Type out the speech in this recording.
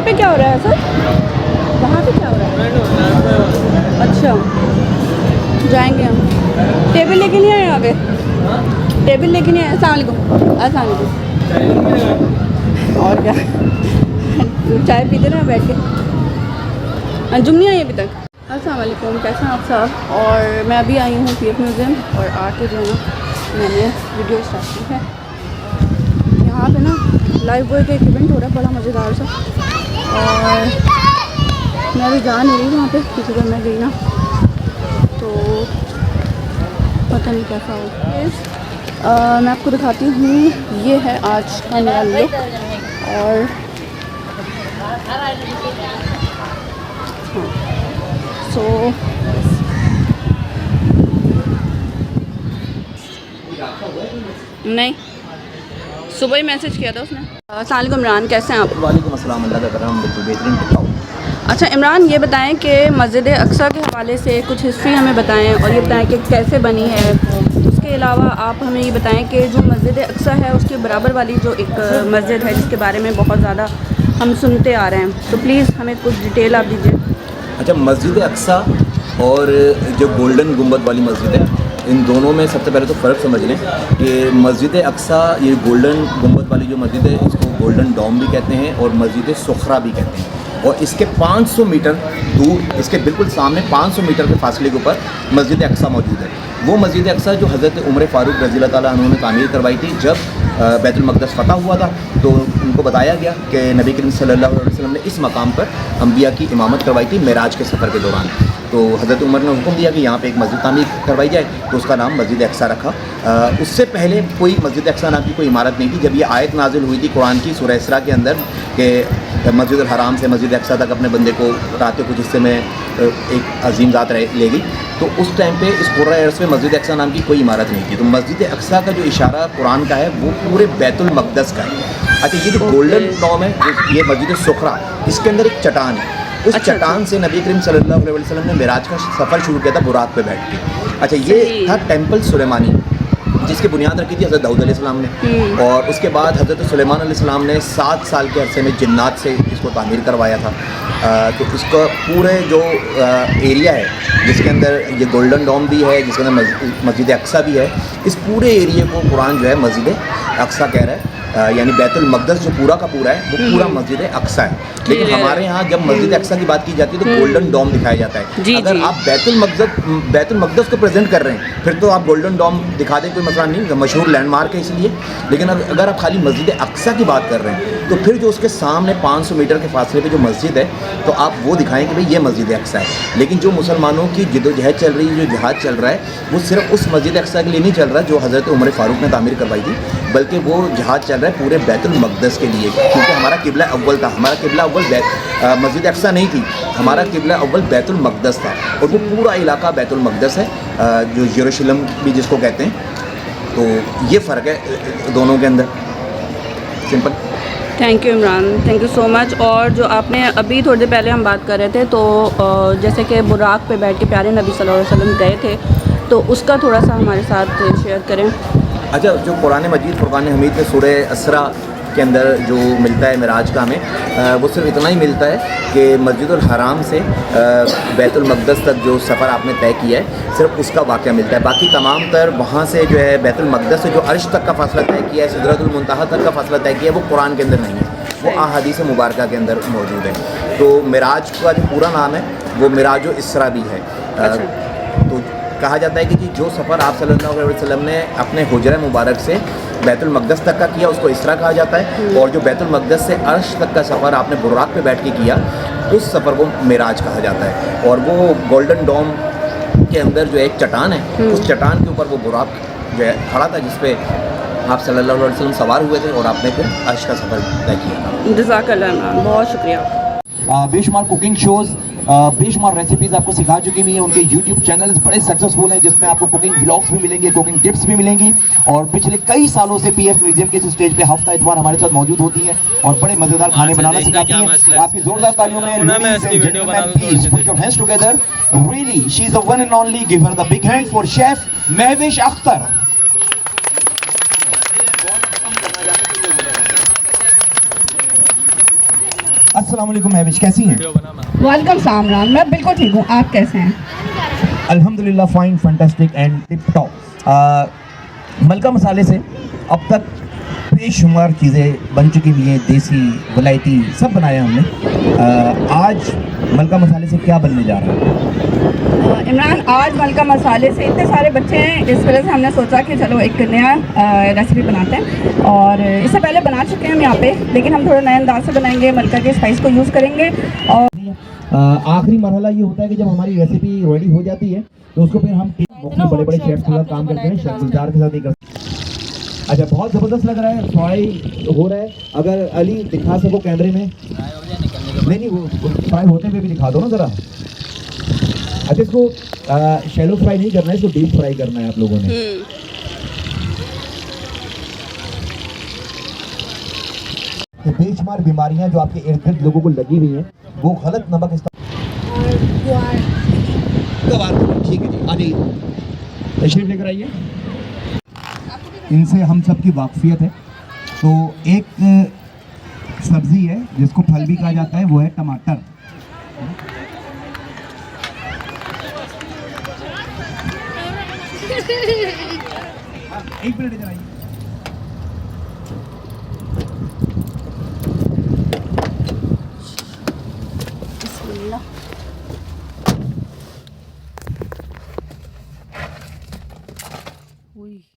पे क्या हो रहा है सर? वहाँ पे क्या हो रहा है? अच्छा, जाएंगे हम। टेबल लेके नहीं आए आगे? टेबल लेके नहीं आए? अस्सलाम वालेकुम। और क्या, चाय पीते ना बैठ के। अंजुम नहीं आई अभी तक? अस्सलाम वालेकुम, कैसे हैं आप साहब? और मैं अभी आई हूँ पीएफ म्यूज़ियम और आके जो है ना मैंने वीडियो स्टार्ट की है। यहाँ पे ना लाइफ बॉय का एक इवेंट हो रहा है बड़ा मज़ेदार सा, और मैं अभी जा नहीं रही वहाँ पे, किसी बार मैं गई ना तो पता नहीं कैसा हो। मैं आपको दिखाती हूँ, ये है आज का मेरा लुक। और सो नहीं, सुबह ही मैसेज किया था उसने। अस्सलाम वालेकुम इमरान, कैसे हैं आप? वालेकुम अस्सलाम, अल्लाह का करम, बिल्कुल बेहतरीन बताओ। अच्छा इमरान, ये बताएं कि मस्जिद अक्सा के हवाले से कुछ हिस्ट्री हमें बताएं, और ये बताएं कि कैसे बनी है। उसके अलावा आप हमें ये बताएं कि जो मस्जिद अक्सा है उसके बराबर वाली जो एक मस्जिद है जिसके बारे में बहुत ज़्यादा हम सुनते आ रहे हैं, तो प्लीज़ हमें कुछ डिटेल आप दीजिए। अच्छा, मस्जिद अक्सा और जो गोल्डन गुंबद वाली मस्जिद है, इन दोनों में सबसे पहले तो फ़र्क समझ लें कि मस्जिद अक्सा, ये गोल्डन गुंबद वाली जो मस्जिद है, इसको गोल्डन डोम भी कहते हैं और मस्जिद सुखरा भी कहते हैं। और इसके 500 मीटर दूर, इसके बिल्कुल सामने 500 मीटर के फासले के ऊपर मस्जिद अक्सा मौजूद है। वो मस्जिद अक्सा जो हज़रत उमर फ़ारूक रज़ी अल्लाह ताला अन्हु ने तामीर करवाई थी। जब बैतुल मक़दस फ़तह हुआ था तो उनको बताया गया कि नबी करीम सल्लल्लाहु अलैहि वसल्लम ने इस मकाम पर अंबिया की इमामत करवाई थी मेराज के सफ़र के दौरान। तो हज़रत उमर ने हुक्म दिया कि यहाँ पे एक मस्जिद तामीर करवाई जाए, तो उसका नाम मस्जिद अक्सा रखा। उससे पहले कोई मस्जिद अक्सा नाम की कोई इमारत नहीं थी। जब ये आयत नाजिल हुई थी कुरान की सूरह इसरा के अंदर कि मस्जिद अल हराम से मस्जिद अक्सा तक अपने बंदे को रात के कुछ हिस्से में एक अजीम ज़ात ले गई, तो उस टाइम पे इस कुर्रा अर्ज़ में मस्जिद अक्सा नाम की कोई इमारत नहीं थी। तो मस्जिद अक्सा का जो इशारा कुरान का है वो पूरे बैतुल मक़दस का है। अच्छा, ये जो गोल्डन डोम है, ये मस्जिद सुखरा, इसके अंदर एक चट्टान है। उस चट्टान से नबी करीम सल्लल्लाहु अलैहि वसल्लम ने मेराज का सफ़र शुरू किया था बुराक पे बैठ के। अच्छा, ये था टेम्पल सुलेमानी, जिसकी बुनियाद रखी थी हज़रत दाऊद अलैहिस्सलाम ने। और उसके बाद हज़रत सुलेमान अलैहिस्सलाम ने 7 साल के अरसे में जिन्नात से इसको तामीर करवाया था। तो इसका पूरे जो एरिया है जिसके अंदर ये गोल्डन डोम भी है, जिसके अंदर मस्जिद अक्सा भी है, इस पूरे एरिया को कुरान जो है मस्जिद अक्सा कह रहा है। यानी बैतुल मक़दस जो पूरा का पूरा है वो पूरा मस्जिद अक्सा है। लेकिन हमारे यहाँ जब मस्जिद अक्सा की बात की जाती है तो गोल्डन डोम दिखाया जाता है। अगर आप बैतुल मक़दस को प्रेजेंट कर रहे हैं फिर तो आप गोल्डन डोम दिखा दें, कोई मसला नहीं, मशहूर लैंडमार्क है इसलिए। लेकिन अगर आप खाली मस्जिद अक्सा की बात कर रहे हैं तो फिर जो उसके सामने 500 मीटर के फासले पे जो मस्जिद है तो आप वो दिखाएं कि भाई ये मस्जिद अक्सा है। लेकिन जो मुसलमानों की जिदोजहद चल रही है, जो जहाद चल रहा है, वो सिर्फ उस मस्जिद अक्सा के लिए नहीं चल रहा जो हज़रत उमर फ़ारूक ने तामीर करवाई थी, बल्कि वो जहाद चल रहा है पूरे बैतुल मक़दस के लिए। क्योंकि हमारा किबला अव्वल था, हमारा किबला अव्वल मस्जिद अक्सा नहीं थी, हमारा किबला अव्वल बैतुल मक़दस था। और वो पूरा इलाका बैतुल मक़दस है, जो यरूशलेम भी जिसको कहते हैं। तो ये फ़र्क है दोनों के अंदर, simple. Thank you Imran, thank you so much. और जो आपने अभी थोड़ी देर पहले हम बात कर रहे थे, तो जैसे कि बुराक पे बैठ के प्यारे नबी सल्लल्लाहु अलैहि वसल्लम गए थे, तो उसका थोड़ा सा हमारे साथ शेयर करें। अच्छा, जो कुरान मजीद फ़ुरक़ान हमीद में सूरह असरा के अंदर जो मिलता है मेराज का हमें, वो सिर्फ इतना ही मिलता है कि मस्जिदुल हराम से बैतुल मक़दस तक जो सफ़र आपने तय किया है सिर्फ उसका वाक़या मिलता है। बाकी तमाम तर वहाँ से जो है बैतुल मक़दस से जो अर्श तक का फ़ासला तय किया है, सिदरतुल मुंतहा तक का फ़ासला तय किया है, वो कुरान के अंदर नहीं है, वो अहादीस मुबारका के अंदर मौजूद है। तो मेराज का जो पूरा नाम है वो मेराज इसरा भी है। तो कहा जाता है कि जो सफ़र आप सल्लल्लाहु अलैहि वसल्लम ने अपने हुजरा मुबारक से बैतुल मक़दस तक का किया उसको इसरा कहा जाता है, और जो बैतुल मक़दस से अर्श तक का सफ़र आपने बुराक पे बैठ के किया उस सफ़र को मेराज कहा जाता है। और वो गोल्डन डोम के अंदर जो एक चट्टान है, उस चट्टान के ऊपर वो बुराक जो है खड़ा था, जिस पे आप सल्लल्लाहु अलैहि वसल्लम सवार हुए थे और आपने फिर अर्श का सफ़र तय किया। जज़ाकल्लाह इमरान, बहुत शुक्रिया। बेशुमार कुकिंग शोज़, बेशुमार रेसिपीज़ आपको सिखा चुकी हुई हैं। उनके यूट्यूब चैनल्स बड़े सक्सेसफुल हैं जिसमें आपको कुकिंग व्लॉग्स भी मिलेंगे, कुकिंग टिप्स भी मिलेंगी। और पिछले कई सालों से पीएफ म्यूजियम के इस स्टेज पे हफ्ता इतवार हमारे साथ मौजूद होती हैं और बड़े मज़ेदार खाने बनाना सिखाती हैं। आपकी जोरदार तालियों में please put your hands together. Really she is the one and only, give her the big hand for chef Mahvish Akhtar. अस्सलाम वालेकुम महविश, कैसी हैं? वालेकुम सलाम, मैं बिल्कुल ठीक हूँ, आप कैसे हैं? अल्हम्दुलिल्लाह fine, fantastic and tip top. मलका मसाले से अब तक बेशुमार चीज़ें बन चुकी हुई हैं, देसी वलायती सब बनाया हमने। आज मलका मसाले से क्या बनने जा रहा है? इमरान, आज मलका मसाले से इतने सारे बच्चे हैं, इस वजह से हमने सोचा कि चलो एक नया रेसिपी बनाते हैं। और इससे पहले बना चुके हैं हम यहाँ पे, लेकिन हम थोड़ा नए अंदाज से बनाएंगे, मलका के स्पाइस को यूज़ करेंगे। और आखिरी मरहला ये होता है कि जब हमारी रेसिपी रेडी हो जाती है तो उसको फिर हम बड़े बड़े शेफ्स के साथ काम करते हैं, शेफ गुलजार के साथ ही करते हैं। अच्छा, बहुत ज़बरदस्त लग रहा है, फ्राई हो रहा है। अगर अली दिखा सको कैमरे में, नहीं वो फ्राई होते हुए भी दिखा दो ना ज़रा। अच्छा, इसको शैलो फ्राई नहीं करना है, इसको डीप फ्राई करना है आप लोगों ने। बेशुमार बीमारियां जो आपके इर्द गिर्द लोगों को लगी हुई हैं, वो गलत नमक इस्तेमाल। ठीक है जी, आ जाइए, तशरीफ लेकर आइए। इनसे हम सब की वाकफियत है। तो एक सब्जी है जिसको फल भी कहा जाता है, वो है टमाटर। एक मिनट इधर आइए।